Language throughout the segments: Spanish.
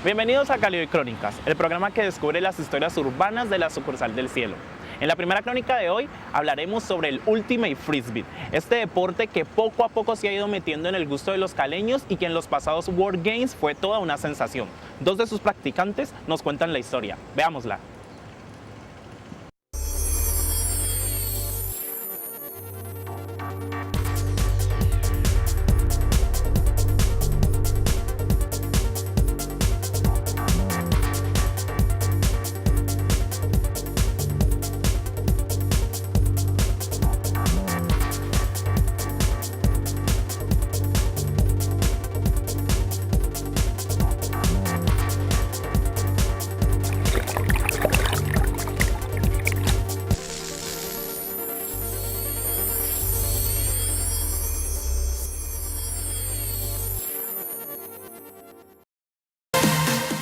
Bienvenidos a Cali Hoy Crónicas, el programa que descubre las historias urbanas de la sucursal del cielo. En la primera crónica de hoy hablaremos sobre el Ultimate Frisbee, este deporte que poco a poco se ha ido metiendo en el gusto de los caleños y que en los pasados World Games fue toda una sensación. Dos de sus practicantes nos cuentan la historia. Veámosla.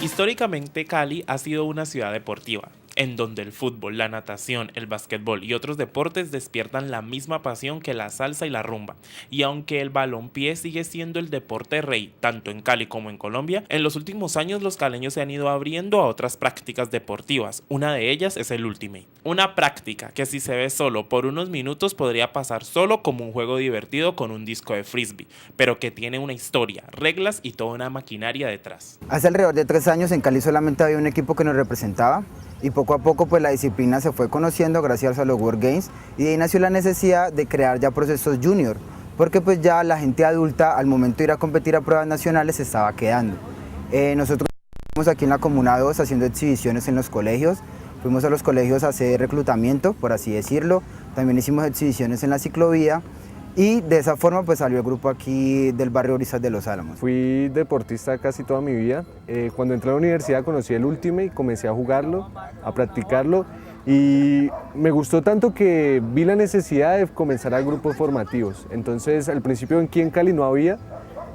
Históricamente, Cali ha sido una ciudad deportiva, en donde el fútbol, la natación, el básquetbol y otros deportes despiertan la misma pasión que la salsa y la rumba. Y aunque el balompié sigue siendo el deporte rey, tanto en Cali como en Colombia, en los últimos años los caleños se han ido abriendo a otras prácticas deportivas. Una de ellas es el Ultimate. Una práctica que si se ve solo por unos minutos podría pasar solo como un juego divertido con un disco de frisbee, pero que tiene una historia, reglas y toda una maquinaria detrás. Hace alrededor de 3 años en Cali solamente había un equipo que nos representaba y poco a poco pues la disciplina se fue conociendo gracias a los World Games y de ahí nació la necesidad de crear ya procesos junior, porque pues ya la gente adulta al momento de ir a competir a pruebas nacionales se estaba quedando. Nosotros estamos aquí en la Comuna 2 haciendo exhibiciones en los colegios, fuimos a los colegios a hacer reclutamiento, por así decirlo, también hicimos exhibiciones en la ciclovía. Y de esa forma pues salió el grupo aquí del barrio Brisas de los Álamos. Fui deportista casi toda mi vida. Cuando entré a la universidad conocí el Ultimate, comencé a jugarlo, a practicarlo y me gustó tanto que vi la necesidad de comenzar a grupos formativos. Entonces al principio aquí en Cali no había,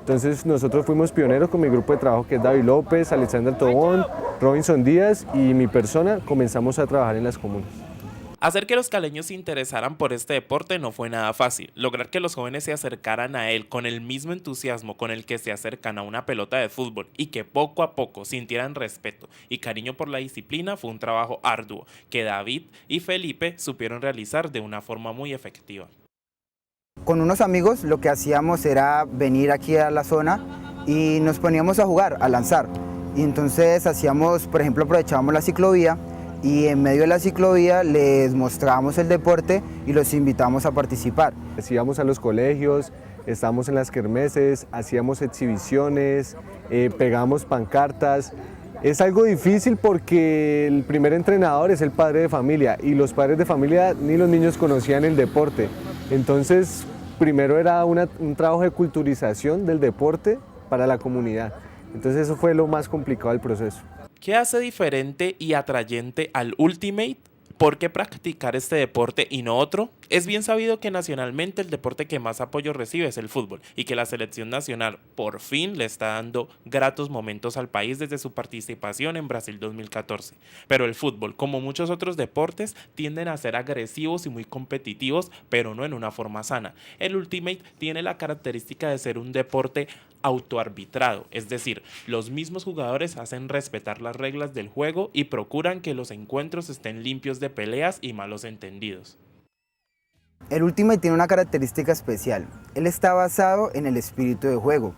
entonces nosotros fuimos pioneros con mi grupo de trabajo que es David López, Alexander Tobón, Robinson Díaz y mi persona, comenzamos a trabajar en las comunas. Hacer que los caleños se interesaran por este deporte no fue nada fácil. Lograr que los jóvenes se acercaran a él con el mismo entusiasmo con el que se acercan a una pelota de fútbol y que poco a poco sintieran respeto y cariño por la disciplina fue un trabajo arduo que David y Felipe supieron realizar de una forma muy efectiva. Con unos amigos lo que hacíamos era venir aquí a la zona y nos poníamos a jugar, a lanzar. Y entonces hacíamos, por ejemplo, aprovechábamos la ciclovía y en medio de la ciclovía les mostrábamos el deporte y los invitamos a participar. Íbamos a los colegios, estábamos en las kermeses, hacíamos exhibiciones, pegábamos pancartas. Es algo difícil porque el primer entrenador es el padre de familia y los padres de familia ni los niños conocían el deporte. Entonces, primero era un trabajo de culturización del deporte para la comunidad. Entonces eso fue lo más complicado del proceso. ¿Qué hace diferente y atrayente al Ultimate? ¿Por qué practicar este deporte y no otro? Es bien sabido que nacionalmente el deporte que más apoyo recibe es el fútbol y que la selección nacional por fin le está dando gratos momentos al país desde su participación en Brasil 2014. Pero el fútbol, como muchos otros deportes, tienden a ser agresivos y muy competitivos, pero no en una forma sana. El Ultimate tiene la característica de ser un deporte autoarbitrado, es decir, los mismos jugadores hacen respetar las reglas del juego y procuran que los encuentros estén limpios de peleas y malos entendidos. El Ultimate tiene una característica especial, él está basado en el espíritu de juego.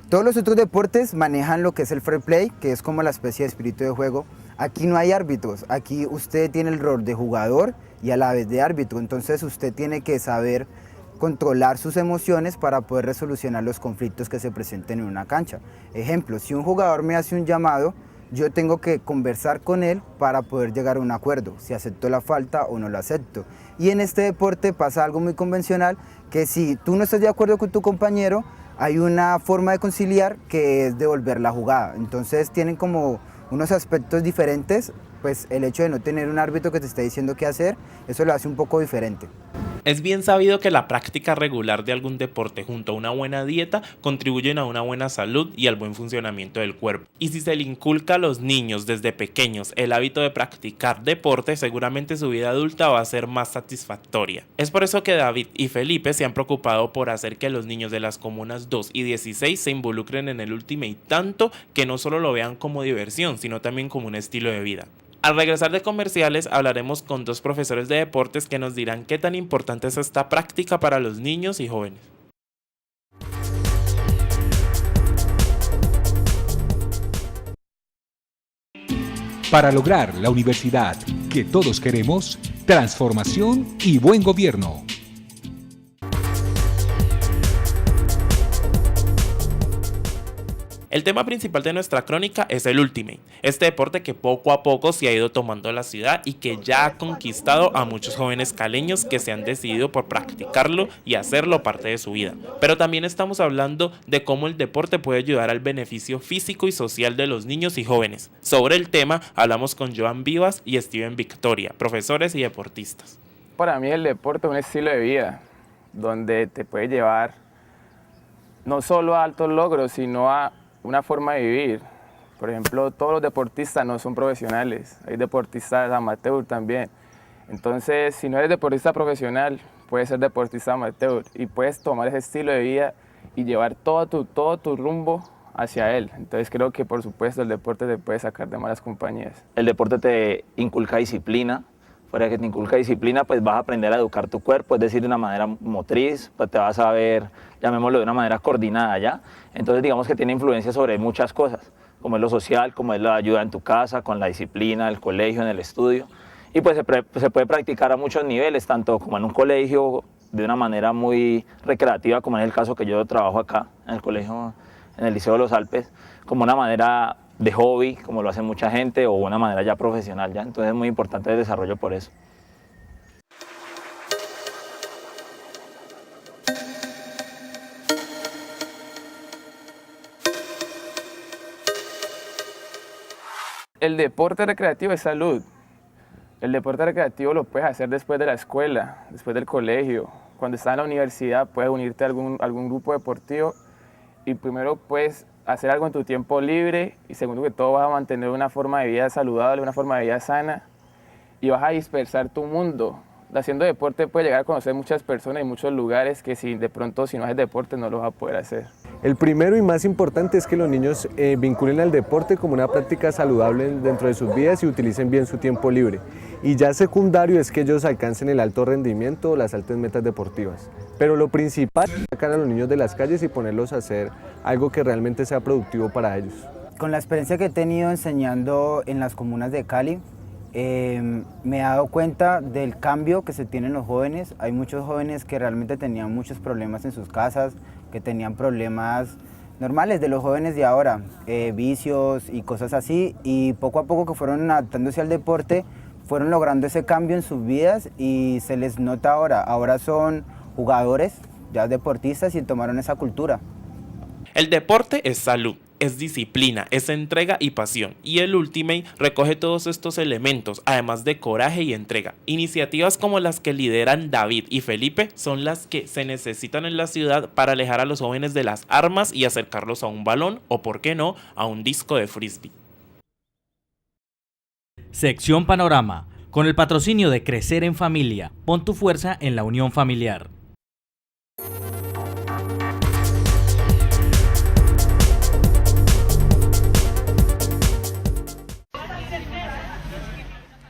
Todos los otros deportes manejan lo que es el fair play, que es como la especie de espíritu de juego. Aquí no hay árbitros, aquí usted tiene el rol de jugador y a la vez de árbitro, entonces usted tiene que saber controlar sus emociones para poder resolucionar los conflictos que se presenten en una cancha. Ejemplo, si un jugador me hace un llamado, yo tengo que conversar con él para poder llegar a un acuerdo, si acepto la falta o no la acepto. Y en este deporte pasa algo muy convencional, que si tú no estás de acuerdo con tu compañero, hay una forma de conciliar que es devolver la jugada. Entonces tienen como unos aspectos diferentes, pues el hecho de no tener un árbitro que te esté diciendo qué hacer, eso lo hace un poco diferente. Es bien sabido que la práctica regular de algún deporte junto a una buena dieta contribuyen a una buena salud y al buen funcionamiento del cuerpo. Y si se le inculca a los niños desde pequeños el hábito de practicar deporte, seguramente su vida adulta va a ser más satisfactoria. Es por eso que David y Felipe se han preocupado por hacer que los niños de las comunas 2 y 16 se involucren en el Ultimate tanto que no solo lo vean como diversión, sino también como un estilo de vida. Al regresar de comerciales hablaremos con dos profesores de deportes que nos dirán qué tan importante es esta práctica para los niños y jóvenes. Para lograr la universidad que todos queremos, transformación y buen gobierno. El tema principal de nuestra crónica es el Ultimate, este deporte que poco a poco se ha ido tomando la ciudad y que ya ha conquistado a muchos jóvenes caleños que se han decidido por practicarlo y hacerlo parte de su vida. Pero también estamos hablando de cómo el deporte puede ayudar al beneficio físico y social de los niños y jóvenes. Sobre el tema hablamos con Joan Vivas y Steven Victoria, profesores y deportistas. Para mí el deporte es un estilo de vida donde te puede llevar no solo a altos logros, sino a una forma de vivir. Por ejemplo, todos los deportistas no son profesionales, hay deportistas amateur también. Entonces, si no eres deportista profesional, puedes ser deportista amateur y puedes tomar ese estilo de vida y llevar todo tu rumbo hacia él. Entonces creo que por supuesto el deporte te puede sacar de malas compañías. El deporte te inculca disciplina. Fuera de que te inculca disciplina, pues vas a aprender a educar tu cuerpo, es decir, de una manera motriz, pues te vas a ver, llamémoslo de una manera coordinada, ¿ya? Entonces digamos que tiene influencia sobre muchas cosas, como es lo social, como es la ayuda en tu casa, con la disciplina, el colegio, en el estudio. Y pues se puede practicar a muchos niveles, tanto como en un colegio, de una manera muy recreativa, como en el caso que yo trabajo acá, en el colegio, en el Liceo de los Alpes, como una manera de hobby, como lo hace mucha gente, o una manera ya profesional, ¿ya? Entonces es muy importante el desarrollo por eso. El deporte recreativo es salud. El deporte recreativo lo puedes hacer después de la escuela, después del colegio. Cuando estás en la universidad puedes unirte a algún grupo deportivo y primero puedes hacer algo en tu tiempo libre y segundo que todo vas a mantener una forma de vida saludable, una forma de vida sana y vas a dispersar tu mundo. Haciendo deporte puedes llegar a conocer muchas personas y muchos lugares que si no haces deporte no lo vas a poder hacer. El primero y más importante es que los niños vinculen al deporte como una práctica saludable dentro de sus vidas y utilicen bien su tiempo libre. Y ya secundario es que ellos alcancen el alto rendimiento o las altas metas deportivas. Pero lo principal es sacar a los niños de las calles y ponerlos a hacer algo que realmente sea productivo para ellos. Con la experiencia que he tenido enseñando en las comunas de Cali, me he dado cuenta del cambio que se tiene en los jóvenes. Hay muchos jóvenes que realmente tenían muchos problemas en sus casas, que tenían problemas normales de los jóvenes de ahora, vicios y cosas así, y poco a poco que fueron adaptándose al deporte, fueron logrando ese cambio en sus vidas y se les nota ahora son jugadores, ya deportistas y tomaron esa cultura. El deporte es salud, es disciplina, es entrega y pasión, y el Ultimate recoge todos estos elementos, además de coraje y entrega. Iniciativas como las que lideran David y Felipe son las que se necesitan en la ciudad para alejar a los jóvenes de las armas y acercarlos a un balón o, por qué no, a un disco de frisbee. Sección Panorama, con el patrocinio de Crecer en Familia. Pon tu fuerza en la unión familiar.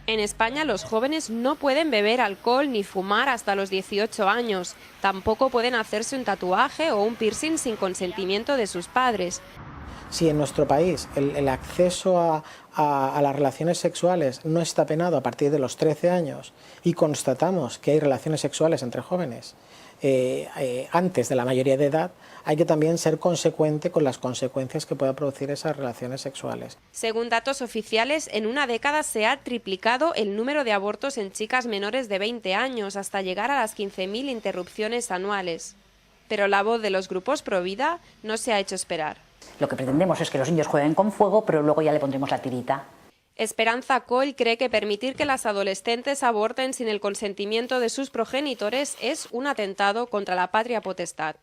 En España los jóvenes no pueden beber alcohol ni fumar hasta los 18 años. Tampoco pueden hacerse un tatuaje o un piercing sin consentimiento de sus padres. Si en nuestro país el acceso a las relaciones sexuales no está penado a partir de los 13 años y constatamos que hay relaciones sexuales entre jóvenes antes de la mayoría de edad, hay que también ser consecuente con las consecuencias que pueda producir esas relaciones sexuales. Según datos oficiales, en una década se ha triplicado el número de abortos en chicas menores de 20 años, hasta llegar a las 15.000 interrupciones anuales. Pero la voz de los grupos pro vida no se ha hecho esperar. Lo que pretendemos es que los niños jueguen con fuego, pero luego ya le pondremos la tirita. Esperanza Coll cree que permitir que las adolescentes aborten sin el consentimiento de sus progenitores es un atentado contra la patria potestad.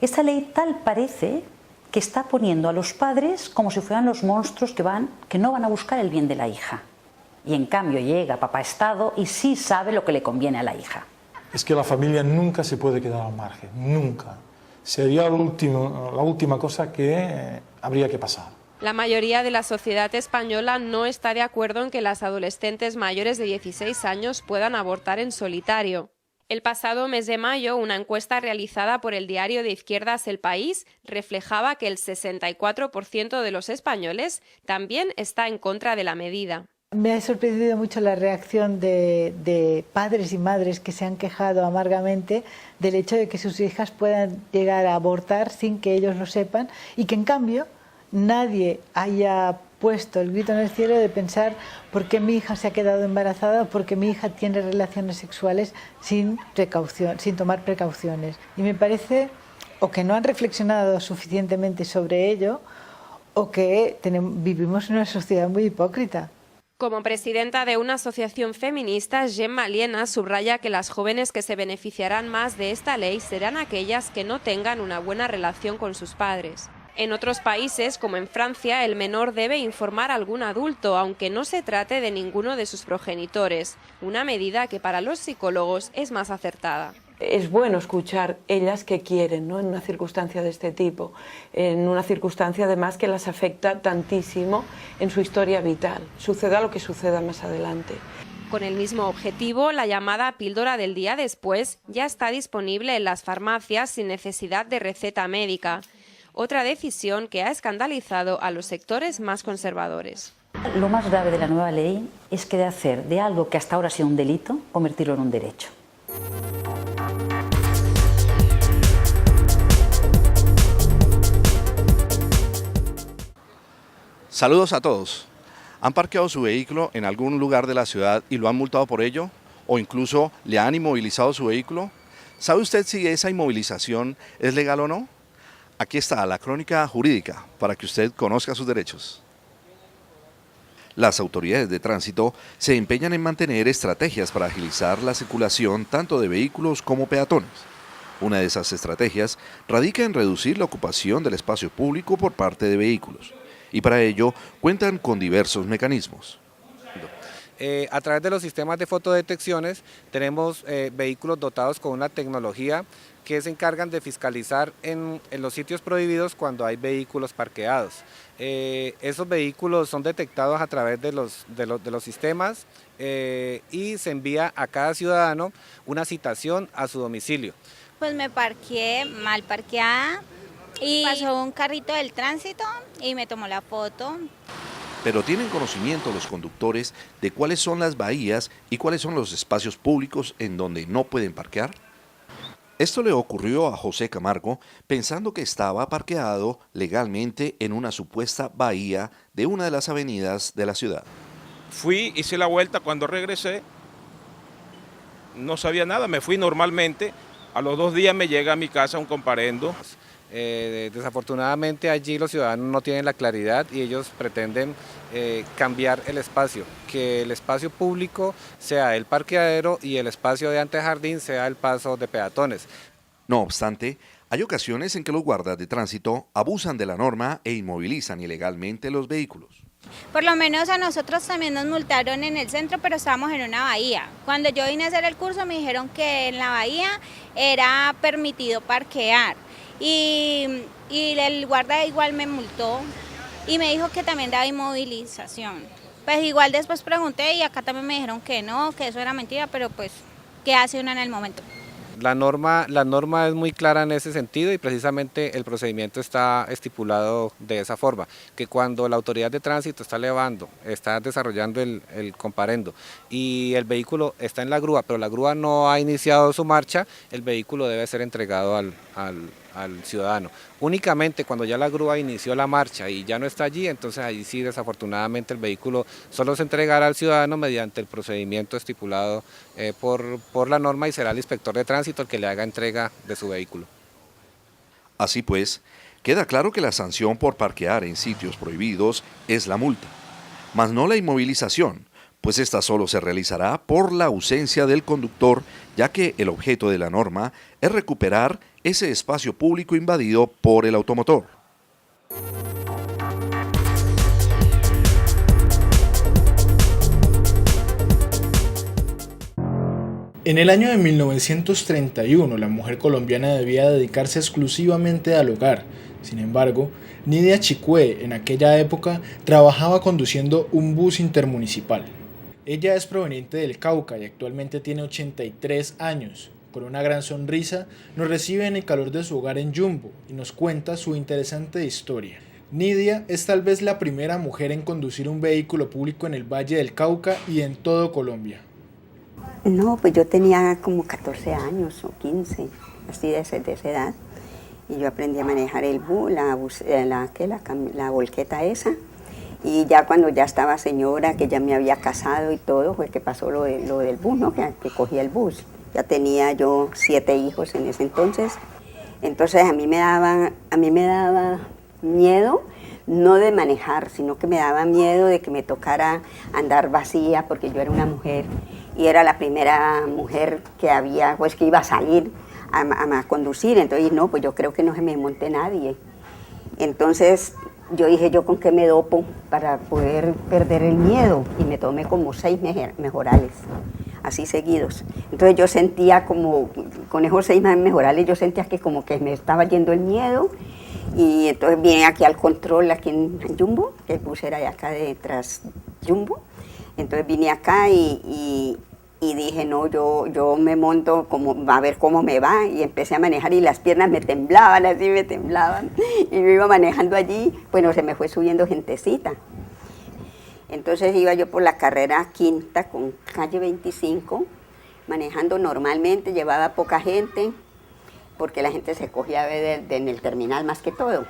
Esta ley tal parece que está poniendo a los padres como si fueran los monstruos que no van a buscar el bien de la hija. Y en cambio llega papá Estado y sí sabe lo que le conviene a la hija. Es que la familia nunca se puede quedar al margen, nunca. Sería la última cosa que habría que pasar. La mayoría de la sociedad española no está de acuerdo en que las adolescentes mayores de 16 años puedan abortar en solitario. El pasado mes de mayo, una encuesta realizada por el diario de izquierdas El País reflejaba que el 64% de los españoles también está en contra de la medida. Me ha sorprendido mucho la reacción de padres y madres que se han quejado amargamente del hecho de que sus hijas puedan llegar a abortar sin que ellos lo sepan y que en cambio nadie haya puesto el grito en el cielo de pensar por qué mi hija se ha quedado embarazada o por qué mi hija tiene relaciones sexuales sin tomar precauciones. Y me parece o que no han reflexionado suficientemente sobre ello o que vivimos en una sociedad muy hipócrita. Como presidenta de una asociación feminista, Gemma Liena subraya que las jóvenes que se beneficiarán más de esta ley serán aquellas que no tengan una buena relación con sus padres. En otros países, como en Francia, el menor debe informar a algún adulto, aunque no se trate de ninguno de sus progenitores, una medida que para los psicólogos es más acertada. Es bueno escuchar ellas que quieren, ¿no?, en una circunstancia de este tipo, en una circunstancia además que las afecta tantísimo en su historia vital, suceda lo que suceda más adelante. Con el mismo objetivo, la llamada píldora del día después ya está disponible en las farmacias sin necesidad de receta médica. Otra decisión que ha escandalizado a los sectores más conservadores. Lo más grave de la nueva ley es que de hacer de algo que hasta ahora ha sido un delito, convertirlo en un derecho. Saludos a todos. ¿Han parqueado su vehículo en algún lugar de la ciudad y lo han multado por ello? ¿O incluso le han inmovilizado su vehículo? ¿Sabe usted si esa inmovilización es legal o no? Aquí está la crónica jurídica para que usted conozca sus derechos. Las autoridades de tránsito se empeñan en mantener estrategias para agilizar la circulación tanto de vehículos como peatones. Una de esas estrategias radica en reducir la ocupación del espacio público por parte de vehículos. Y para ello cuentan con diversos mecanismos. A través de los sistemas de fotodetecciones tenemos vehículos dotados con una tecnología que se encargan de fiscalizar en los sitios prohibidos cuando hay vehículos parqueados. Esos vehículos son detectados a través de los sistemas y se envía a cada ciudadano una citación a su domicilio. Pues me parqué mal parqueada y pasó un carrito del tránsito y me tomó la foto. Pero ¿tienen conocimiento los conductores de cuáles son las bahías y cuáles son los espacios públicos en donde no pueden parquear? Esto le ocurrió a José Camargo pensando que estaba parqueado legalmente en una supuesta bahía de una de las avenidas de la ciudad. Fui, hice la vuelta, cuando regresé no sabía nada, me fui normalmente. A los 2 días me llega a mi casa un comparendo. Desafortunadamente allí los ciudadanos no tienen la claridad y ellos pretenden cambiar el espacio, que el espacio público sea el parqueadero y el espacio de antejardín sea el paso de peatones. No obstante, hay ocasiones en que los guardas de tránsito abusan de la norma e inmovilizan ilegalmente los vehículos. Por lo menos a nosotros también nos multaron en el centro, pero estábamos en una bahía. Cuando yo vine a hacer el curso me dijeron que en la bahía era permitido parquear. Y el guarda igual me multó y me dijo que también daba inmovilización. Pues igual después pregunté y acá también me dijeron que no, que eso era mentira, pero pues, ¿qué hace uno en el momento? La norma es muy clara en ese sentido y precisamente el procedimiento está estipulado de esa forma, que cuando la autoridad de tránsito está desarrollando el comparendo y el vehículo está en la grúa, pero la grúa no ha iniciado su marcha, el vehículo debe ser entregado al ciudadano. Únicamente cuando ya la grúa inició la marcha y ya no está allí, entonces allí sí desafortunadamente el vehículo solo se entregará al ciudadano mediante el procedimiento estipulado por la norma y será el inspector de tránsito el que le haga entrega de su vehículo. Así pues, queda claro que la sanción por parquear en sitios prohibidos es la multa. mas no la inmovilización, pues esta solo se realizará por la ausencia del conductor, ya que el objeto de la norma es recuperar ese espacio público invadido por el automotor. En el año de 1931, la mujer colombiana debía dedicarse exclusivamente al hogar. Sin embargo, Nidia Chicue, en aquella época, trabajaba conduciendo un bus intermunicipal. Ella es proveniente del Cauca y actualmente tiene 83 años. Con una gran sonrisa, nos recibe en el calor de su hogar en Yumbo y nos cuenta su interesante historia. Nidia es tal vez la primera mujer en conducir un vehículo público en el Valle del Cauca y en todo Colombia. No, pues yo tenía como 14 años o 15, así de esa edad. Y yo aprendí a manejar el bus, la volqueta esa. Y ya cuando ya estaba señora, que ya me había casado y todo, fue que pasó lo del bus, ¿no? Que cogí el bus. Ya tenía yo 7 hijos en ese entonces. Entonces a mí me daba miedo, no de manejar, sino que me daba miedo de que me tocara andar vacía, porque yo era una mujer y era la primera mujer que había, pues que iba a salir a conducir. Entonces, no, pues yo creo que no se me monte nadie. Entonces yo dije, ¿yo con qué me dopo para poder perder el miedo? Y me tomé como 6 mejorales, así seguidos. Entonces yo sentía como, con esos 6 mejorales, yo sentía que como que me estaba yendo el miedo. Y entonces vine aquí al control, aquí en Yumbo, que el bus era de acá detrás Yumbo. Entonces vine acá y dije, no, yo me monto como a ver cómo me va, y empecé a manejar y las piernas me temblaban, así me temblaban, y yo iba manejando allí, bueno, se me fue subiendo gentecita. Entonces iba yo por la carrera quinta con calle 25, manejando normalmente, llevaba poca gente, porque la gente se cogía en el terminal más que todo.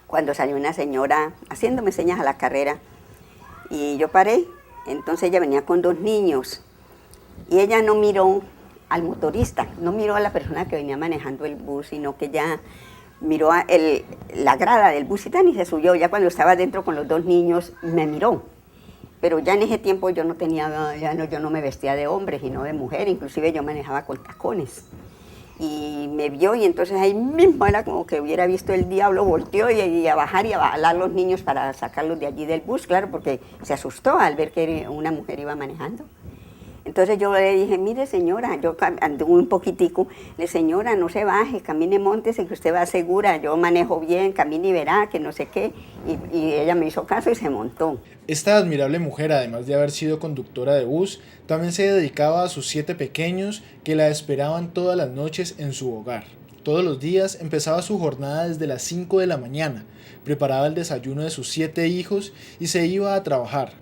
Cuando salió una señora haciéndome señas a la carrera, y yo paré, entonces ella venía con 2 niños, y ella no miró al motorista, no miró a la persona que venía manejando el bus, sino que ya miró la grada del bus y se subió. Ya cuando estaba dentro con los 2 niños, me miró. Pero ya en ese tiempo yo no me vestía de hombre, sino de mujer, inclusive yo manejaba con tacones. Y me vio, y entonces ahí mismo era como que hubiera visto el diablo, volteó y a bajar y a jalar los niños para sacarlos de allí del bus, claro, porque se asustó al ver que una mujer iba manejando. Entonces yo le dije, mire señora, yo anduve un poquitico, le dije, señora, no se baje, camine, móntese, que usted va segura, yo manejo bien, camine y verá, que no sé qué. Y ella me hizo caso y se montó. Esta admirable mujer, además de haber sido conductora de bus, también se dedicaba a sus 7 pequeños que la esperaban todas las noches en su hogar. Todos los días empezaba su jornada desde las 5 de la mañana, preparaba el desayuno de sus 7 hijos y se iba a trabajar,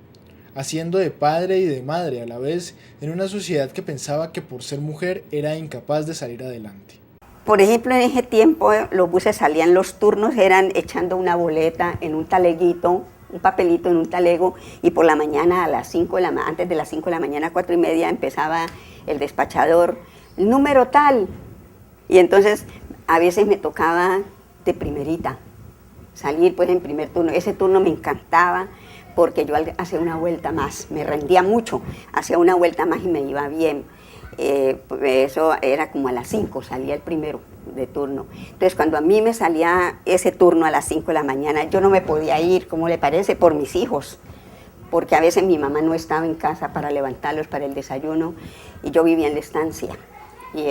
haciendo de padre y de madre a la vez en una sociedad que pensaba que por ser mujer era incapaz de salir adelante. Por ejemplo, en ese tiempo los buses salían, los turnos eran echando una boleta en un taleguito, un papelito en un talego, y por la mañana a las 5 antes de las 5 de la mañana, 4:30, empezaba el despachador, el número tal. Y entonces a veces me tocaba de primerita salir pues en primer turno. Ese turno me encantaba, porque yo hacía una vuelta más, me rendía mucho, hacía una vuelta más y me iba bien. Eso era como a las 5, salía el primero de turno. Entonces cuando a mí me salía ese turno a las 5 de la mañana, yo no me podía ir, ¿cómo le parece?, por mis hijos, porque a veces mi mamá no estaba en casa para levantarlos para el desayuno, y yo vivía en la estancia, y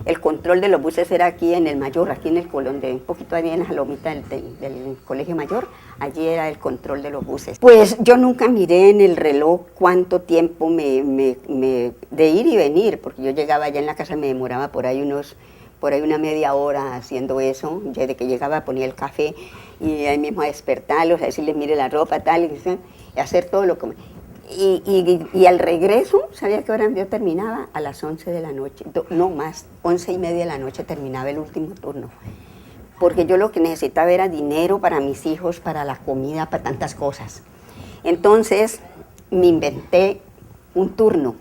el control de los buses era aquí en el Mayor, aquí en el Colón, un poquito ahí en la lomita del Colegio Mayor, allí era el control de los buses. Pues yo nunca miré en el reloj cuánto tiempo de ir y venir, porque yo llegaba allá en la casa, me demoraba por ahí una media hora haciendo eso. Desde que llegaba ponía el café y ahí mismo a despertarlos, a decirles mire la ropa, tal, y hacer todo lo que... Y al regreso, ¿sabía qué hora yo terminaba? A las 11 de la noche, no más, 11:30 de la noche terminaba el último turno. Porque yo lo que necesitaba era dinero para mis hijos, para la comida, para tantas cosas. Entonces me inventé un turno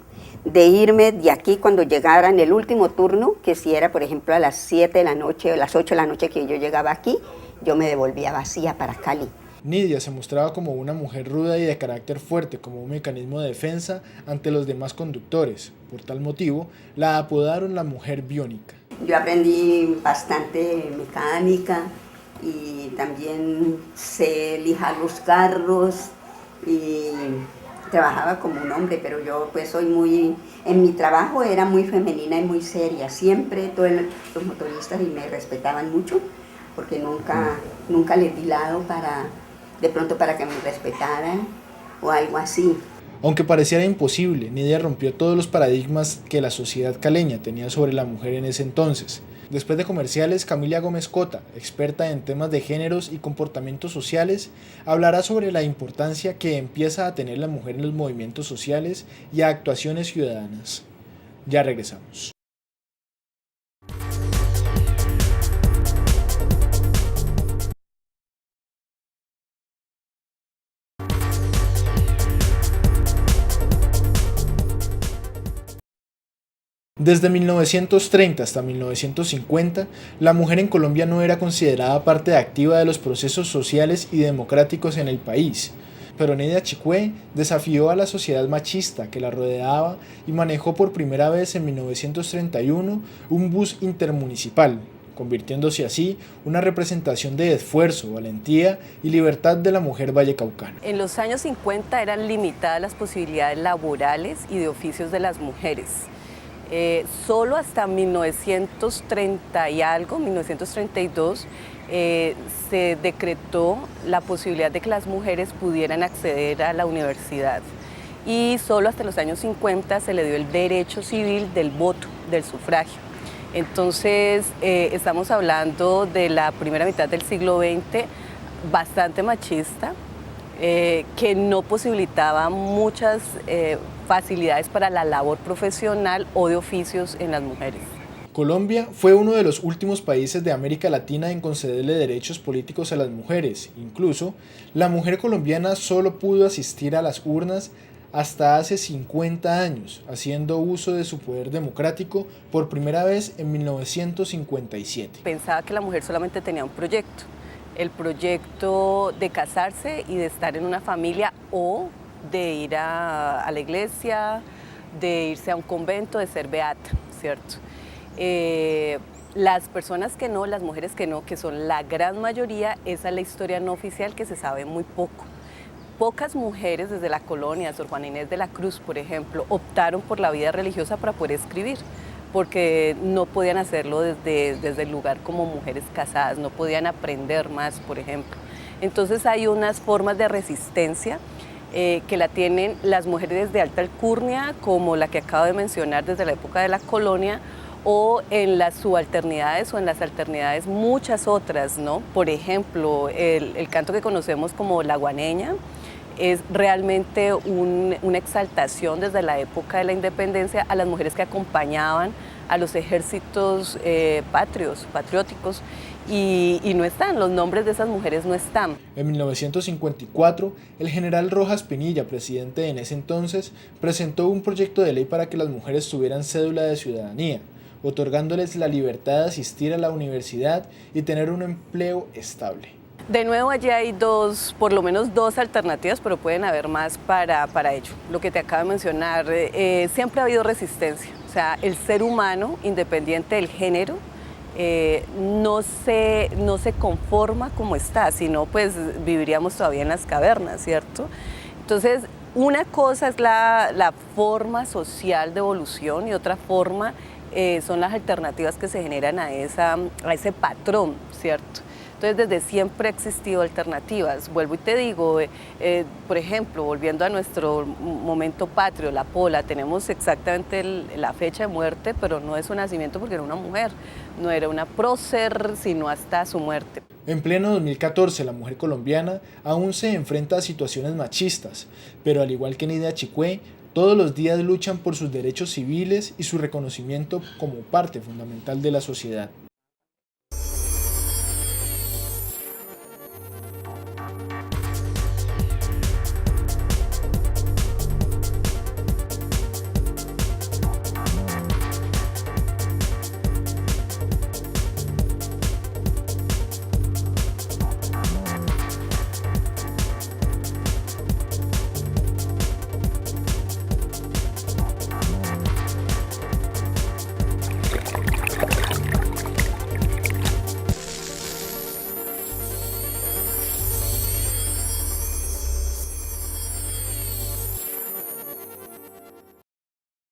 de irme de aquí cuando llegara en el último turno, que si era, por ejemplo, a las 7 de la noche o a las 8 de la noche que yo llegaba aquí, yo me devolvía vacía para Cali. Nidia se mostraba como una mujer ruda y de carácter fuerte, como un mecanismo de defensa ante los demás conductores. Por tal motivo, la apodaron la mujer biónica. Yo aprendí bastante mecánica y también sé lijar los carros y trabajaba como un hombre, pero yo pues soy muy, en mi trabajo era muy femenina y muy seria. Siempre todos los motoristas y me respetaban mucho porque nunca les di lado de pronto para que me respetaran o algo así. Aunque pareciera imposible, Nidia rompió todos los paradigmas que la sociedad caleña tenía sobre la mujer en ese entonces. Después de comerciales, Camila Gómez Cota, experta en temas de géneros y comportamientos sociales, hablará sobre la importancia que empieza a tener la mujer en los movimientos sociales y actuaciones ciudadanas. Ya regresamos. Desde 1930 hasta 1950, la mujer en Colombia no era considerada parte activa de los procesos sociales y democráticos en el país, pero Nidia Chikwe desafió a la sociedad machista que la rodeaba y manejó por primera vez en 1931 un bus intermunicipal, convirtiéndose así una representación de esfuerzo, valentía y libertad de la mujer vallecaucana. En los años 50 eran limitadas las posibilidades laborales y de oficios de las mujeres. Solo hasta 1930 y algo, 1932, se decretó la posibilidad de que las mujeres pudieran acceder a la universidad. Y solo hasta los años 50 se le dio el derecho civil del voto, del sufragio. Entonces, estamos hablando de la primera mitad del siglo XX, bastante machista, que no posibilitaba muchas facilidades para la labor profesional o de oficios en las mujeres. Colombia fue uno de los últimos países de América Latina en concederle derechos políticos a las mujeres. Incluso, la mujer colombiana solo pudo asistir a las urnas hasta hace 50 años, haciendo uso de su poder democrático por primera vez en 1957. Pensaba que la mujer solamente tenía un proyecto, el proyecto de casarse y de estar en una familia o de ir a la iglesia, de irse a un convento, de ser beata, ¿cierto? Las personas que no, las mujeres que no, que son la gran mayoría, esa es la historia no oficial que se sabe muy poco. Pocas mujeres desde la colonia, Sor Juana Inés de la Cruz, por ejemplo, optaron por la vida religiosa para poder escribir, porque no podían hacerlo desde el lugar como mujeres casadas, no podían aprender más, por ejemplo. Entonces hay unas formas de resistencia que la tienen las mujeres de alta alcurnia, como la que acabo de mencionar desde la época de la colonia, o en las subalternidades o en las alternidades muchas otras, ¿no? Por ejemplo, el canto que conocemos como la guaneña es realmente una exaltación desde la época de la independencia a las mujeres que acompañaban a los ejércitos patrióticos, y no están, los nombres de esas mujeres no están. En 1954, el general Rojas Pinilla, presidente en ese entonces, presentó un proyecto de ley para que las mujeres tuvieran cédula de ciudadanía, otorgándoles la libertad de asistir a la universidad y tener un empleo estable. De nuevo, allí hay por lo menos dos alternativas, pero pueden haber más para ello. Lo que te acabo de mencionar, siempre ha habido resistencia. O sea, el ser humano, independiente del género, no se conforma como está, sino pues viviríamos todavía en las cavernas, ¿cierto? Entonces, una cosa es la forma social de evolución y otra forma son las alternativas que se generan a ese patrón, ¿cierto? Entonces, desde siempre ha existido alternativas. Vuelvo y te digo, por ejemplo, volviendo a nuestro momento patrio, la Pola, tenemos exactamente la fecha de muerte, pero no de su nacimiento porque era una mujer, no era una prócer, sino hasta su muerte. En pleno 2014, la mujer colombiana aún se enfrenta a situaciones machistas, pero al igual que Nidia Chikwe, todos los días luchan por sus derechos civiles y su reconocimiento como parte fundamental de la sociedad.